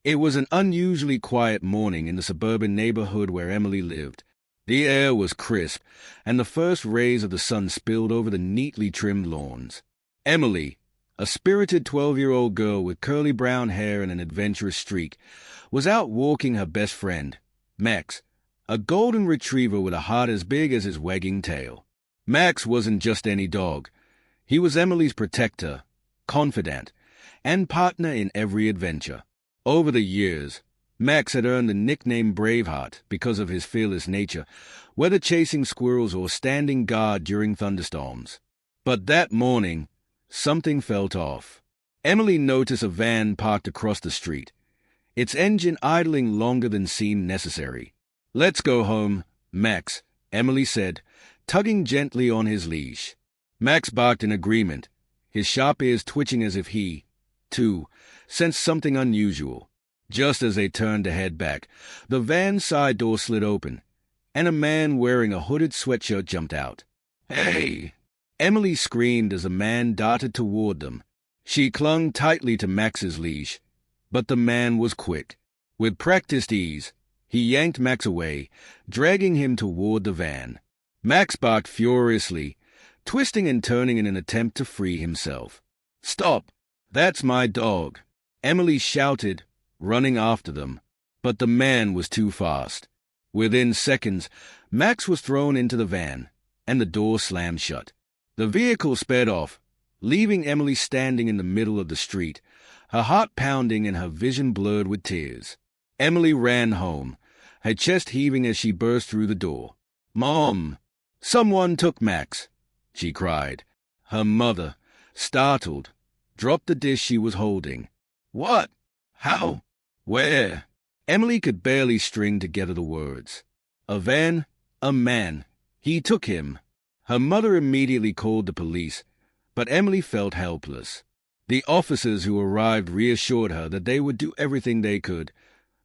It was an unusually quiet morning in the suburban neighborhood where Emily lived. The air was crisp, and the first rays of the sun spilled over the neatly trimmed lawns. Emily, a spirited 12-year-old girl with curly brown hair and an adventurous streak, was out walking her best friend, Max, a golden retriever with a heart as big as his wagging tail. Max wasn't just any dog. He was Emily's protector, confidant, and partner in every adventure. Over the years, Max had earned the nickname Braveheart because of his fearless nature, whether chasing squirrels or standing guard during thunderstorms. But that morning, something felt off. Emily noticed a van parked across the street, its engine idling longer than seemed necessary. "Let's go home, Max," Emily said, tugging gently on his leash. Max barked in agreement, his sharp ears twitching as if he, too, sensed something unusual. Just as they turned to head back, the van's side door slid open, and a man wearing a hooded sweatshirt jumped out. "Hey!" Emily screamed as the man darted toward them. She clung tightly to Max's leash, but the man was quick. With practiced ease, he yanked Max away, dragging him toward the van. Max barked furiously, twisting and turning in an attempt to free himself. "Stop! That's my dog!" Emily shouted, running after them, but the man was too fast. Within seconds, Max was thrown into the van, and the door slammed shut. The vehicle sped off, leaving Emily standing in the middle of the street, her heart pounding and her vision blurred with tears. Emily ran home, her chest heaving as she burst through the door. "Mom! Someone took Max!" she cried. Her mother, startled, dropped the dish she was holding. "What? How? Where?" Emily could barely string together the words. "A van, a man. He took him." Her mother immediately called the police, but Emily felt helpless. The officers who arrived reassured her that they would do everything they could,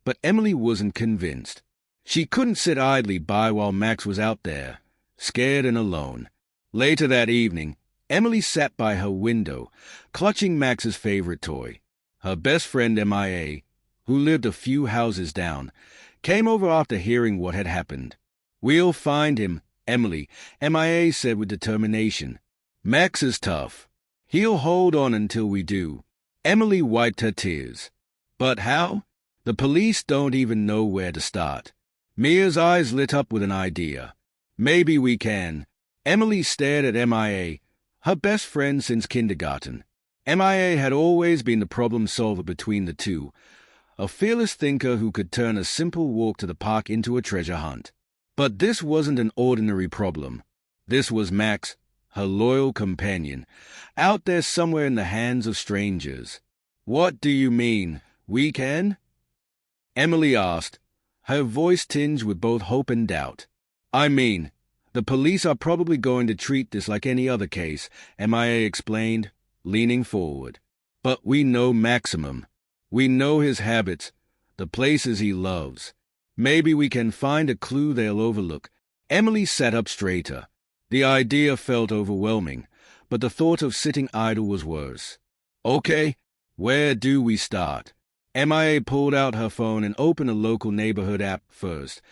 but Emily wasn't convinced. She couldn't sit idly by while Max was out there, scared and alone. Later that evening, Emily sat by her window, clutching Max's favorite toy. Her best friend MIA, who lived a few houses down, came over after hearing what had happened. "We'll find him, Emily," MIA said with determination. "Max is tough. He'll hold on until we do." Emily wiped her tears. "But how? The police don't even know where to start." Mia's eyes lit up with an idea. "Maybe we can." Emily stared at MIA, her best friend since kindergarten. MIA had always been the problem solver between the two, a fearless thinker who could turn a simple walk to the park into a treasure hunt. But this wasn't an ordinary problem. This was Max, her loyal companion, out there somewhere in the hands of strangers. "What do you mean, we can?" Emily asked, her voice tinged with both hope and doubt. "I mean, the police are probably going to treat this like any other case," MIA explained, leaning forward. "But we know Maximum. We know his habits, the places he loves. Maybe we can find a clue they'll overlook." Emily sat up straighter. The idea felt overwhelming, but the thought of sitting idle was worse. "Okay, where do we start?" MIA pulled out her phone and opened a local neighborhood app first.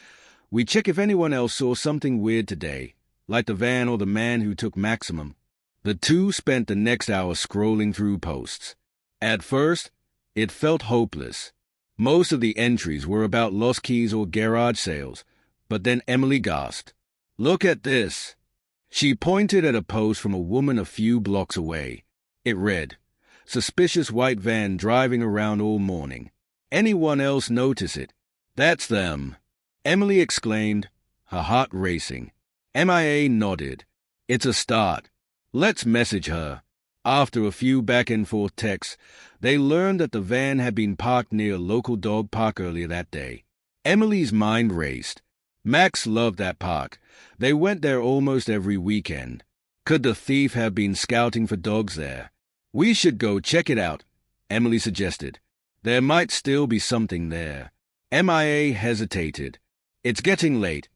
"We check if anyone else saw something weird today, like the van or the man who took Maximum." The two spent the next hour scrolling through posts. At first, it felt hopeless. Most of the entries were about lost keys or garage sales, but then Emily gasped. "Look at this." She pointed at a post from a woman a few blocks away. It read, "Suspicious white van driving around all morning. Anyone else notice it?" "That's them," Emily exclaimed, her heart racing. MIA nodded. "It's a start. Let's message her." After a few back-and-forth texts, they learned that the van had been parked near a local dog park earlier that day. Emily's mind raced. Max loved that park. They went there almost every weekend. Could the thief have been scouting for dogs there? "We should go check it out," Emily suggested. "There might still be something there." MIA hesitated. "It's getting late,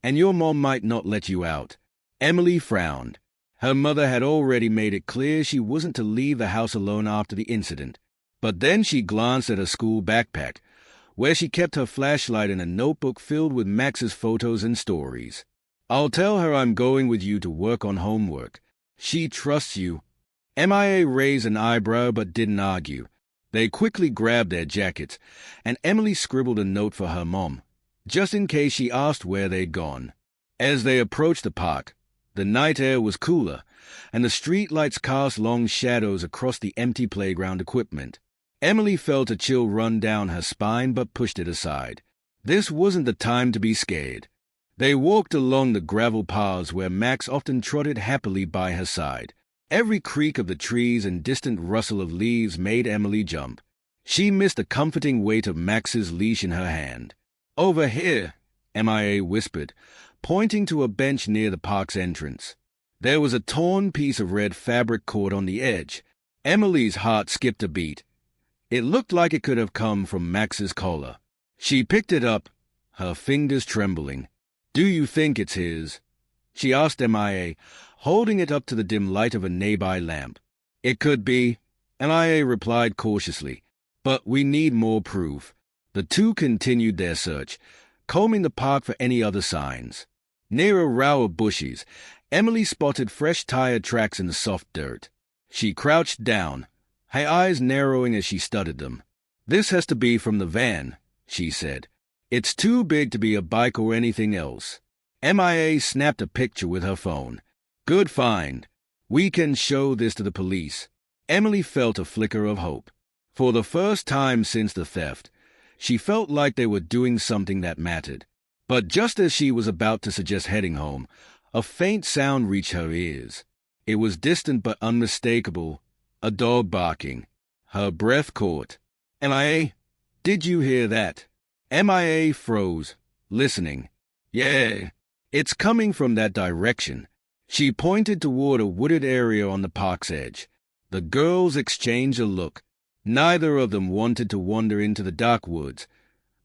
and your mom might not let you out." Emily frowned. Her mother had already made it clear she wasn't to leave the house alone after the incident. But then she glanced at her school backpack, where she kept her flashlight and a notebook filled with Max's photos and stories. "I'll tell her I'm going with you to work on homework. She trusts you." MIA raised an eyebrow but didn't argue. They quickly grabbed their jackets, and Emily scribbled a note for her mom, just in case she asked where they'd gone. As they approached the park, the night air was cooler, and the streetlights cast long shadows across the empty playground equipment. Emily felt a chill run down her spine but pushed it aside. This wasn't the time to be scared. They walked along the gravel paths where Max often trotted happily by her side. Every creak of the trees and distant rustle of leaves made Emily jump. She missed the comforting weight of Max's leash in her hand. "Over here," MIA whispered, pointing to a bench near the park's entrance. There was a torn piece of red fabric caught on the edge. Emily's heart skipped a beat. It looked like it could have come from Max's collar. She picked it up, her fingers trembling. "Do you think it's his?" she asked MIA, holding it up to the dim light of a nearby lamp. "It could be," MIA replied cautiously, "but we need more proof." The two continued their search, combing the park for any other signs. Near a row of bushes, Emily spotted fresh tire tracks in the soft dirt. She crouched down, her eyes narrowing as she studied them. "This has to be from the van," she said. "It's too big to be a bike or anything else." MIA snapped a picture with her phone. "Good find. We can show this to the police." Emily felt a flicker of hope. For the first time since the theft, she felt like they were doing something that mattered. But just as she was about to suggest heading home, a faint sound reached her ears. It was distant but unmistakable, a dog barking. Her breath caught. "MIA, did you hear that?" MIA froze, listening. "Yeah, it's coming from that direction." She pointed toward a wooded area on the park's edge. The girls exchanged a look. Neither of them wanted to wander into the dark woods,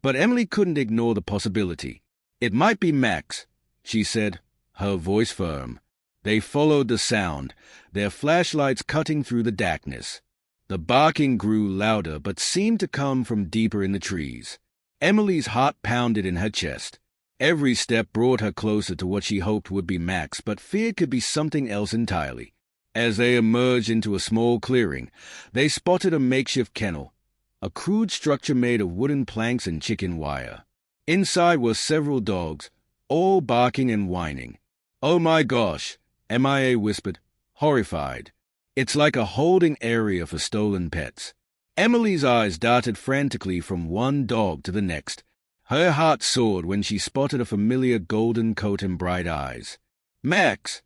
but Emily couldn't ignore the possibility. "It might be Max," she said, her voice firm. They followed the sound, their flashlights cutting through the darkness. The barking grew louder but seemed to come from deeper in the trees. Emily's heart pounded in her chest. Every step brought her closer to what she hoped would be Max, but feared could be something else entirely. As they emerged into a small clearing, they spotted a makeshift kennel, a crude structure made of wooden planks and chicken wire. Inside were several dogs, all barking and whining. "Oh my gosh," MIA whispered, horrified. "It's like a holding area for stolen pets." Emily's eyes darted frantically from one dog to the next. Her heart soared when she spotted a familiar golden coat and bright eyes. "Max!"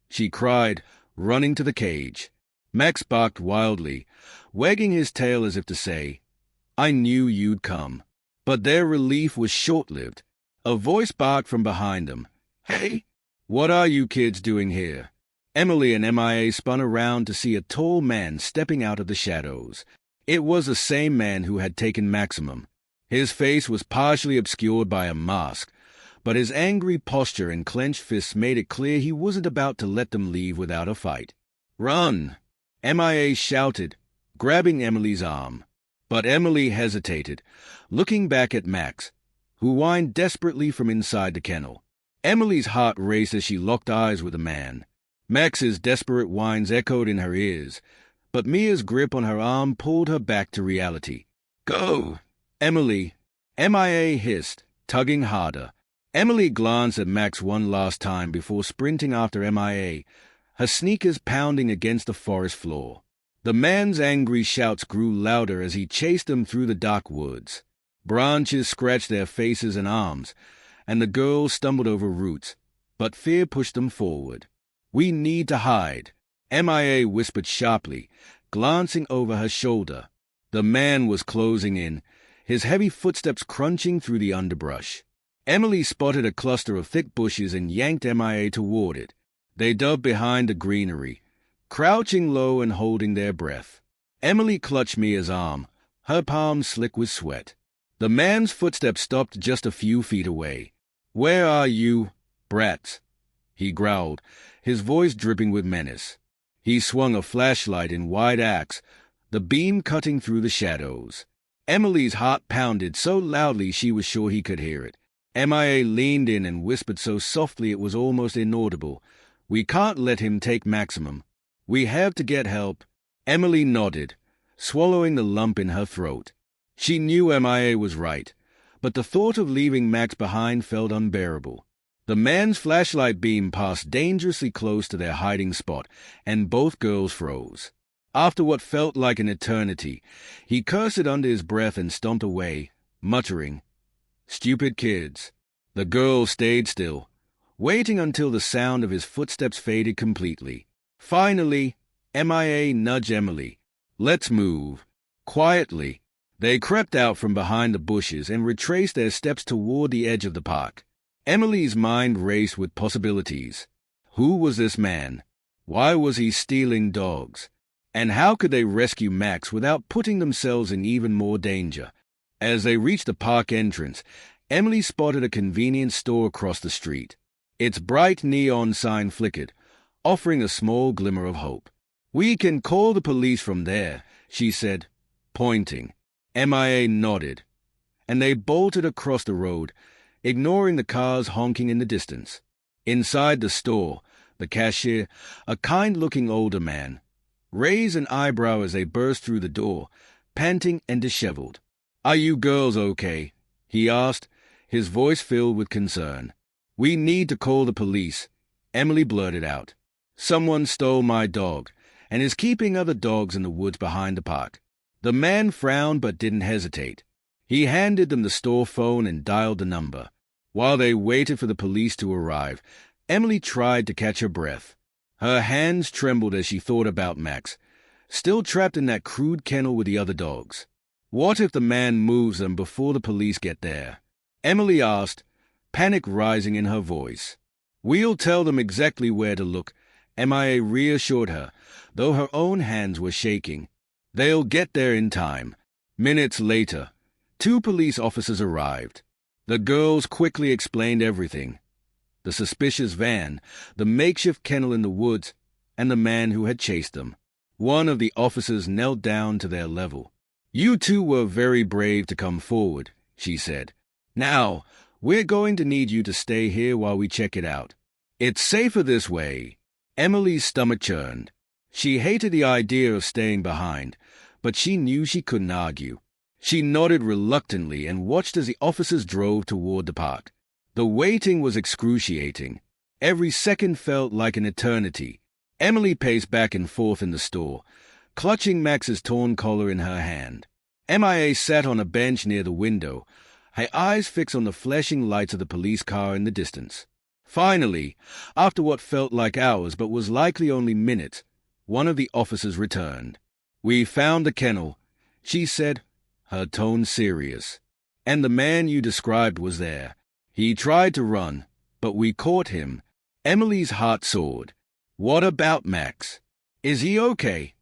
she cried, running to the cage. Max barked wildly, wagging his tail as if to say, "I knew you'd come." But their relief was short-lived. A voice barked from behind them. "Hey, what are you kids doing here?" Emily and MIA spun around to see a tall man stepping out of the shadows. It was the same man who had taken Maximum. His face was partially obscured by a mask, but his angry posture and clenched fists made it clear he wasn't about to let them leave without a fight. "Run!" MIA shouted, grabbing Emily's arm. But Emily hesitated, looking back at Max, who whined desperately from inside the kennel. Emily's heart raced as she locked eyes with the man. Max's desperate whines echoed in her ears, but Mia's grip on her arm pulled her back to reality. "Go, Emily," MIA hissed, tugging harder. Emily glanced at Max one last time before sprinting after MIA, her sneakers pounding against the forest floor. The man's angry shouts grew louder as he chased them through the dark woods. Branches scratched their faces and arms, and the girls stumbled over roots, but fear pushed them forward. "We need to hide," MIA whispered sharply, glancing over her shoulder. The man was closing in, his heavy footsteps crunching through the underbrush. Emily spotted a cluster of thick bushes and yanked MIA toward it. They dove behind the greenery, crouching low and holding their breath. Emily clutched Mia's arm, her palms slick with sweat. The man's footsteps stopped just a few feet away. "Where are you, brats?" he growled, his voice dripping with menace. He swung a flashlight in wide arcs, the beam cutting through the shadows. Emily's heart pounded so loudly she was sure he could hear it. MIA leaned in and whispered so softly it was almost inaudible, "We can't let him take maximum. We have to get help." Emily nodded, swallowing the lump in her throat. She knew MIA was right, but the thought of leaving Max behind felt unbearable. The man's flashlight beam passed dangerously close to their hiding spot, and both girls froze. After what felt like an eternity, he cursed under his breath and stomped away, muttering, "Stupid kids." The girls stayed still, waiting until the sound of his footsteps faded completely. Finally, MIA nudged Emily. "Let's move." Quietly, they crept out from behind the bushes and retraced their steps toward the edge of the park. Emily's mind raced with possibilities. Who was this man? Why was he stealing dogs? And how could they rescue Max without putting themselves in even more danger? As they reached the park entrance, Emily spotted a convenience store across the street. Its bright neon sign flickered, offering a small glimmer of hope. "We can call the police from there," she said, pointing. MIA nodded, and they bolted across the road, ignoring the cars honking in the distance. Inside the store, the cashier, a kind-looking older man, raised an eyebrow as they burst through the door, panting and disheveled. "Are you girls okay?" he asked, his voice filled with concern. "We need to call the police," Emily blurted out. "Someone stole my dog and is keeping other dogs in the woods behind the park." The man frowned but didn't hesitate. He handed them the store phone and dialed the number. While they waited for the police to arrive, Emily tried to catch her breath. Her hands trembled as she thought about Max, still trapped in that crude kennel with the other dogs. What if the man moves them before the police get there? Emily asked, panic rising in her voice. "We'll tell them exactly where to look," MIA reassured her, though her own hands were shaking. "They'll get there in time." Minutes later, 2 police officers arrived. The girls quickly explained everything: the suspicious van, the makeshift kennel in the woods, and the man who had chased them. One of the officers knelt down to their level. "You two were very brave to come forward," she said. "Now, we're going to need you to stay here while we check it out. It's safer this way." Emily's stomach churned. She hated the idea of staying behind, but she knew she couldn't argue. She nodded reluctantly and watched as the officers drove toward the park. The waiting was excruciating. Every second felt like an eternity. Emily paced back and forth in the store, clutching Max's torn collar in her hand. MIA sat on a bench near the window, her eyes fixed on the flashing lights of the police car in the distance. Finally, after what felt like hours but was likely only minutes, one of the officers returned. "We found the kennel," she said, her tone serious. "And the man you described was there. He tried to run, but we caught him." Emily's heart soared. "What about Max? Is he okay?"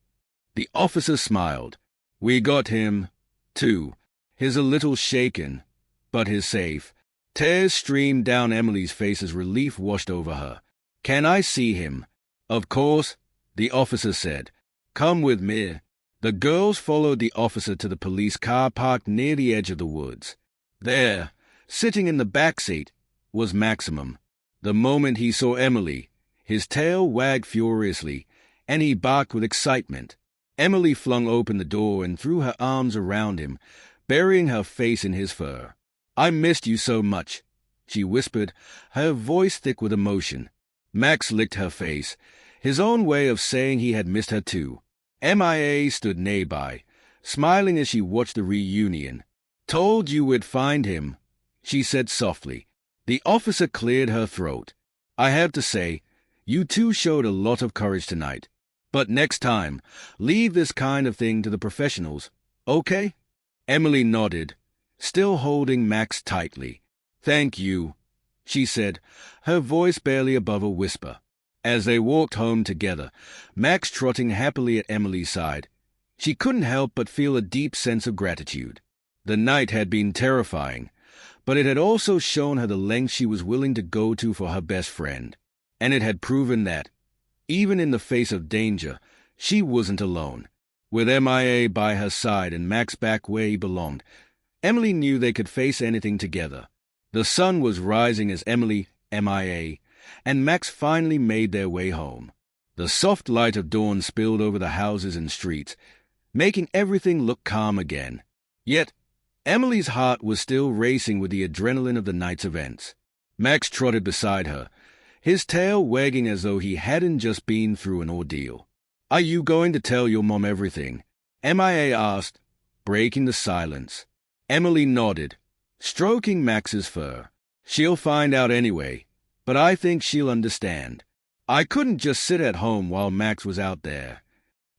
The officer smiled. "We got him, too. He's a little shaken, but he's safe." Tears streamed down Emily's face as relief washed over her. "Can I see him?" "Of course," the officer said. "Come with me." The girls followed the officer to the police car parked near the edge of the woods. There, sitting in the back seat, was Maximum. The moment he saw Emily, his tail wagged furiously, and he barked with excitement. Emily flung open the door and threw her arms around him, burying her face in his fur. "I missed you so much," she whispered, her voice thick with emotion. Max licked her face, his own way of saying he had missed her too. MIA stood nearby, smiling as she watched the reunion. "Told you we'd find him," she said softly. The officer cleared her throat. "I have to say, you two showed a lot of courage tonight. But next time, leave this kind of thing to the professionals, okay?" Emily nodded, still holding Max tightly. "Thank you," she said, her voice barely above a whisper. As they walked home together, Max trotting happily at Emily's side, she couldn't help but feel a deep sense of gratitude. The night had been terrifying, but it had also shown her the lengths she was willing to go to for her best friend. And it had proven that, even in the face of danger, she wasn't alone. With MIA by her side and Max back where he belonged, Emily knew they could face anything together. The sun was rising as Emily, MIA, and Max finally made their way home. The soft light of dawn spilled over the houses and streets, making everything look calm again. Yet, Emily's heart was still racing with the adrenaline of the night's events. Max trotted beside her, his tail wagging as though he hadn't just been through an ordeal. "Are you going to tell your mom everything?" MIA asked, breaking the silence. Emily nodded, stroking Max's fur. "She'll find out anyway, but I think she'll understand. I couldn't just sit at home while Max was out there."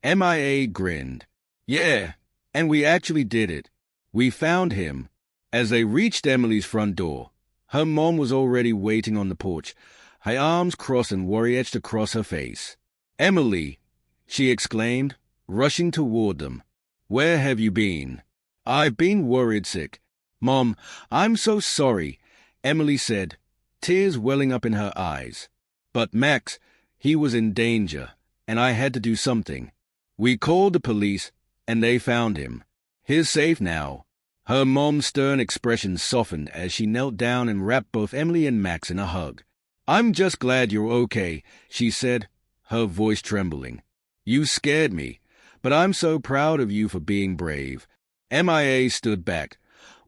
MIA grinned. "Yeah, and we actually did it. We found him." As they reached Emily's front door, her mom was already waiting on the porch, her arms crossed and worry etched across her face. "Emily," she exclaimed, rushing toward them. "Where have you been?" "I've been worried sick." "Mom, I'm so sorry," Emily said, tears welling up in her eyes. "But Max, he was in danger, and I had to do something. We called the police, and they found him. He's safe now." Her mom's stern expression softened as she knelt down and wrapped both Emily and Max in a hug. "I'm just glad you're okay," she said, her voice trembling. "You scared me, but I'm so proud of you for being brave." MIA stood back,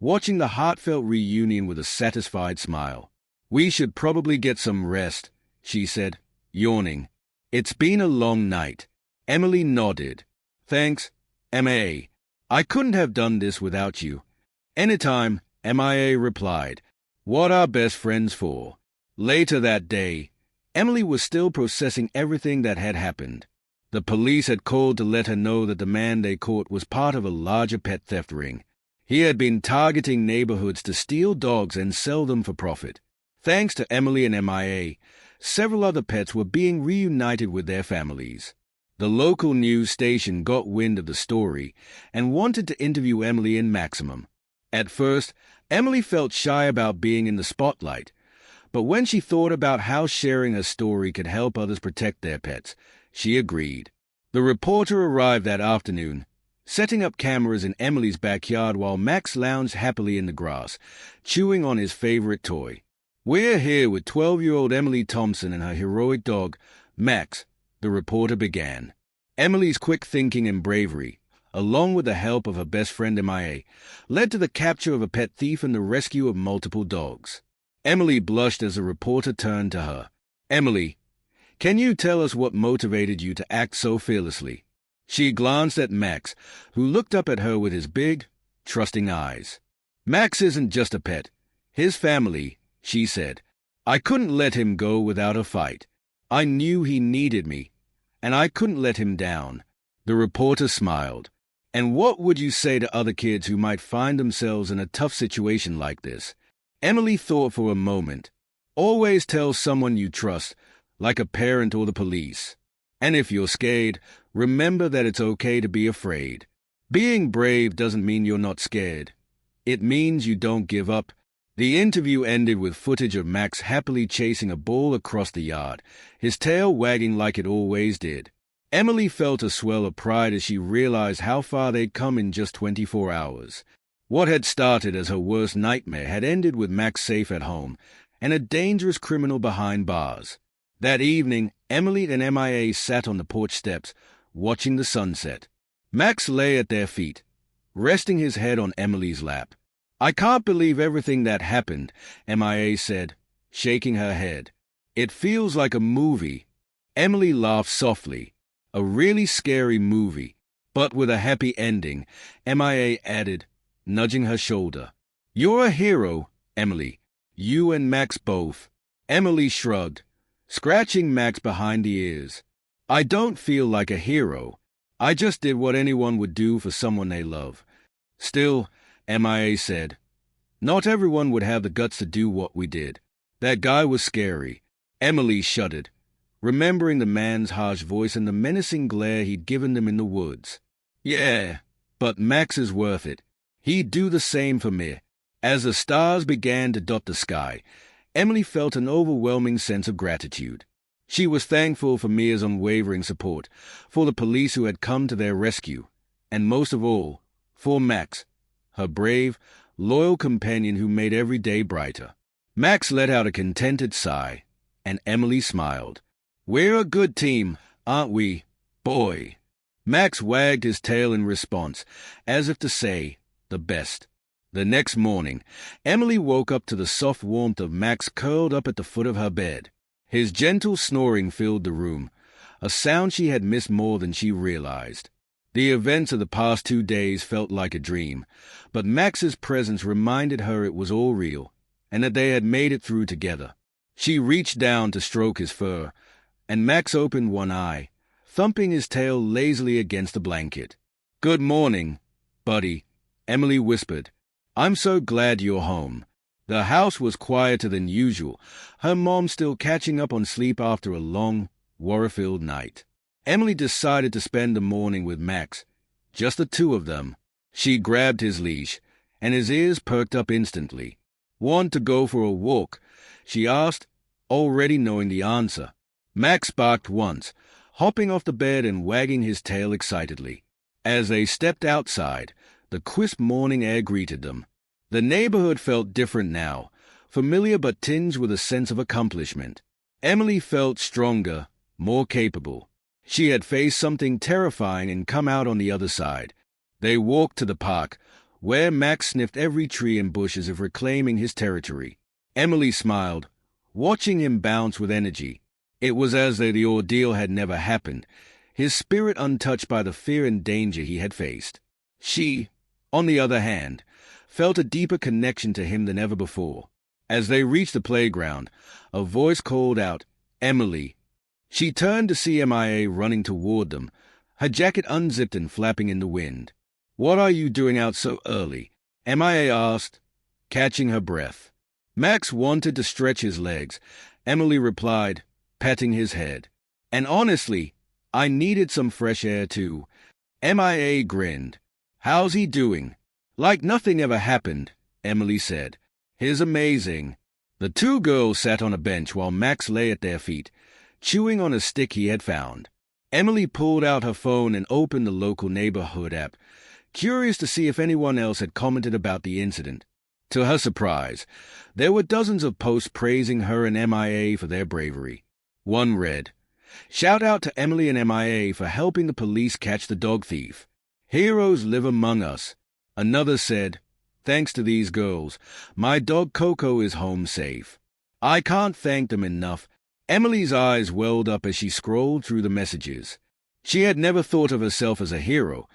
watching the heartfelt reunion with a satisfied smile. "We should probably get some rest," she said, yawning. "It's been a long night." Emily nodded. "Thanks, MIA. I couldn't have done this without you." "Anytime," MIA replied. "What are best friends for?" Later that day, Emily was still processing everything that had happened. The police had called to let her know that the man they caught was part of a larger pet theft ring. He had been targeting neighborhoods to steal dogs and sell them for profit. Thanks to Emily and MIA, several other pets were being reunited with their families. The local news station got wind of the story and wanted to interview Emily and Maximum. At first, Emily felt shy about being in the spotlight, but when she thought about how sharing her story could help others protect their pets, she agreed. The reporter arrived that afternoon, setting up cameras in Emily's backyard while Max lounged happily in the grass, chewing on his favorite toy. "We're here with 12-year-old Emily Thompson and her heroic dog, Max," the reporter began. Emily's quick thinking and bravery, along with the help of her best friend MIA, led to the capture of a pet thief and the rescue of multiple dogs. Emily blushed as the reporter turned to her. "Emily, can you tell us what motivated you to act so fearlessly?" She glanced at Max, who looked up at her with his big, trusting eyes. "Max isn't just a pet. His family," she said. "I couldn't let him go without a fight. I knew he needed me, and I couldn't let him down." The reporter smiled. "And what would you say to other kids who might find themselves in a tough situation like this?" Emily thought for a moment. "Always tell someone you trust, like a parent or the police. And if you're scared, remember that it's okay to be afraid. Being brave doesn't mean you're not scared. It means you don't give up." The interview ended with footage of Max happily chasing a ball across the yard, his tail wagging like it always did. Emily felt a swell of pride as she realized how far they'd come in just 24 hours. What had started as her worst nightmare had ended with Max safe at home and a dangerous criminal behind bars. That evening, Emily and MIA sat on the porch steps, watching the sunset. Max lay at their feet, resting his head on Emily's lap. "I can't believe everything that happened," MIA said, shaking her head. "It feels like a movie." Emily laughed softly. "A really scary movie, but with a happy ending," MIA added, nudging her shoulder. "You're a hero, Emily. You and Max both." Emily shrugged, scratching Max behind the ears. "I don't feel like a hero. I just did what anyone would do for someone they love." "Still," MIA said, "not everyone would have the guts to do what we did. That guy was scary." Emily shuddered, remembering the man's harsh voice and the menacing glare he'd given them in the woods. "Yeah, but Max is worth it. He'd do the same for me." As the stars began to dot the sky, Emily felt an overwhelming sense of gratitude. She was thankful for Mia's unwavering support, for the police who had come to their rescue, and most of all, for Max, her brave, loyal companion who made every day brighter. Max let out a contented sigh, and Emily smiled. "We're a good team, aren't we, boy?" Max wagged his tail in response, as if to say, "The best." The next morning, Emily woke up to the soft warmth of Max curled up at the foot of her bed. His gentle snoring filled the room, a sound she had missed more than she realized. The events of the past 2 days felt like a dream, but Max's presence reminded her it was all real, and that they had made it through together. She reached down to stroke his fur, and Max opened one eye, thumping his tail lazily against the blanket. "Good morning, buddy," Emily whispered. "I'm so glad you're home." The house was quieter than usual, her mom still catching up on sleep after a long, worry-filled night. Emily decided to spend the morning with Max, just the two of them. She grabbed his leash, and his ears perked up instantly. "Want to go for a walk?" she asked, already knowing the answer. Max barked once, hopping off the bed and wagging his tail excitedly. As they stepped outside, the crisp morning air greeted them. The neighborhood felt different now, familiar but tinged with a sense of accomplishment. Emily felt stronger, more capable. She had faced something terrifying and come out on the other side. They walked to the park, where Max sniffed every tree and bush as if reclaiming his territory. Emily smiled, watching him bounce with energy. It was as though the ordeal had never happened, his spirit untouched by the fear and danger he had faced. She, on the other hand, felt a deeper connection to him than ever before. As they reached the playground, a voice called out, "Emily." She turned to see MIA running toward them, her jacket unzipped and flapping in the wind. "What are you doing out so early?" MIA asked, catching her breath. Max wanted to stretch his legs. Emily replied, patting his head. "And honestly, I needed some fresh air too." MIA grinned. "How's he doing?" "Like nothing ever happened," Emily said. "He's amazing." The two girls sat on a bench while Max lay at their feet, chewing on a stick he had found. Emily pulled out her phone and opened the local neighborhood app, curious to see if anyone else had commented about the incident. To her surprise, there were dozens of posts praising her and MIA for their bravery. One read, "Shout out to Emily and MIA for helping the police catch the dog thief. Heroes live among us." Another said, "Thanks to these girls, my dog Coco is home safe." "I can't thank them enough." Emily's eyes welled up as she scrolled through the messages. She had never thought of herself as a hero,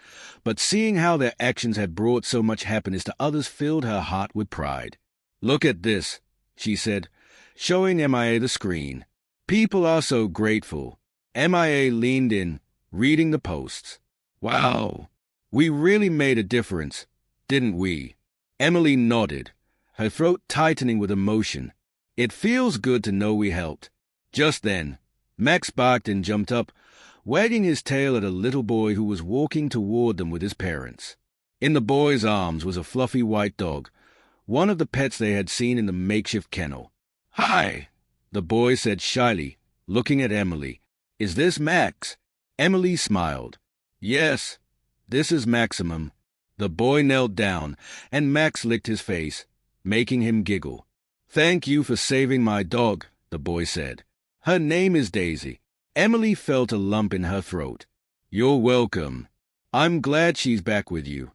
but seeing how their actions had brought so much happiness to others filled her heart with pride. "Look at this," she said, showing MIA the screen. "People are so grateful." MIA leaned in, reading the posts. "Wow, we really made a difference, didn't we?" Emily nodded, her throat tightening with emotion. "It feels good to know we helped." Just then, Max barked and jumped up, wagging his tail at a little boy who was walking toward them with his parents. In the boy's arms was a fluffy white dog, one of the pets they had seen in the makeshift kennel. "Hi," the boy said shyly, looking at Emily. "Is this Max?" Emily smiled. "Yes, this is Maximum." The boy knelt down, and Max licked his face, making him giggle. "Thank you for saving my dog," the boy said. "Her name is Daisy." Emily felt a lump in her throat. "You're welcome. I'm glad she's back with you."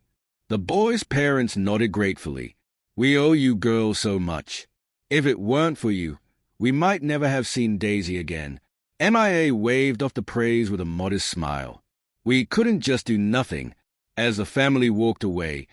The boy's parents nodded gratefully. "We owe you girls so much. If it weren't for you, we might never have seen Daisy again." MIA waved off the praise with a modest smile. "We couldn't just do nothing." As the family walked away,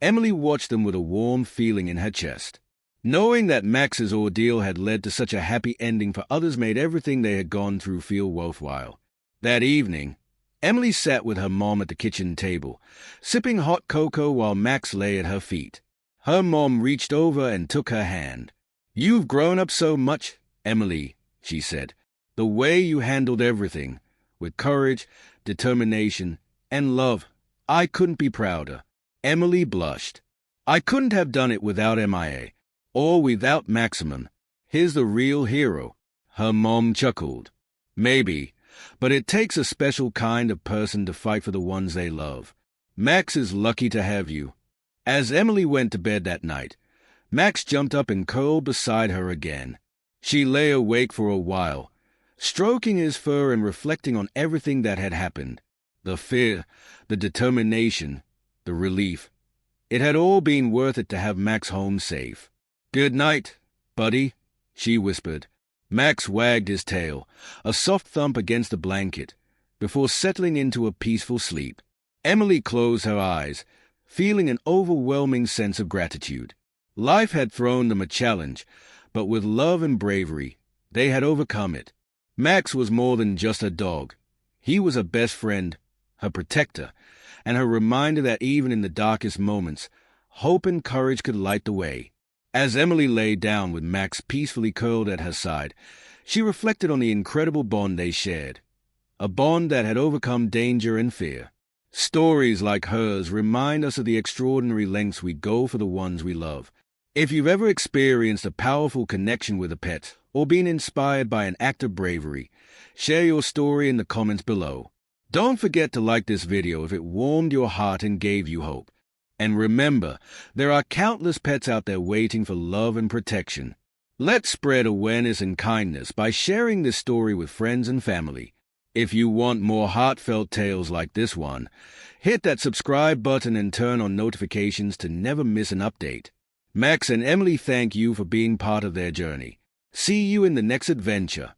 Emily watched them with a warm feeling in her chest. Knowing that Max's ordeal had led to such a happy ending for others made everything they had gone through feel worthwhile. That evening, Emily sat with her mom at the kitchen table, sipping hot cocoa while Max lay at her feet. Her mom reached over and took her hand. "You've grown up so much, Emily," she said. "The way you handled everything, with courage, determination, and love, I couldn't be prouder." Emily blushed. "I couldn't have done it without MIA. Or without Maximum. He's the real hero." Her mom chuckled. "Maybe, but it takes a special kind of person to fight for the ones they love." Max is lucky to have you. As Emily went to bed that night, Max jumped up and curled beside her again. She lay awake for a while, stroking his fur and reflecting on everything that had happened. The fear, the determination, the relief. It had all been worth it to have Max home safe. "Good night, buddy," she whispered. Max wagged his tail, a soft thump against the blanket, before settling into a peaceful sleep. Emily closed her eyes, feeling an overwhelming sense of gratitude. Life had thrown them a challenge, but with love and bravery, they had overcome it. Max was more than just a dog. He was a best friend, her protector, and her reminder that even in the darkest moments, hope and courage could light the way. As Emily lay down with Max peacefully curled at her side, she reflected on the incredible bond they shared, a bond that had overcome danger and fear. Stories like hers remind us of the extraordinary lengths we go for the ones we love. If you've ever experienced a powerful connection with a pet or been inspired by an act of bravery, share your story in the comments below. Don't forget to like this video if it warmed your heart and gave you hope. And remember, there are countless pets out there waiting for love and protection. Let's spread awareness and kindness by sharing this story with friends and family. If you want more heartfelt tales like this one, hit that subscribe button and turn on notifications to never miss an update. Max and Emily thank you for being part of their journey. See you in the next adventure.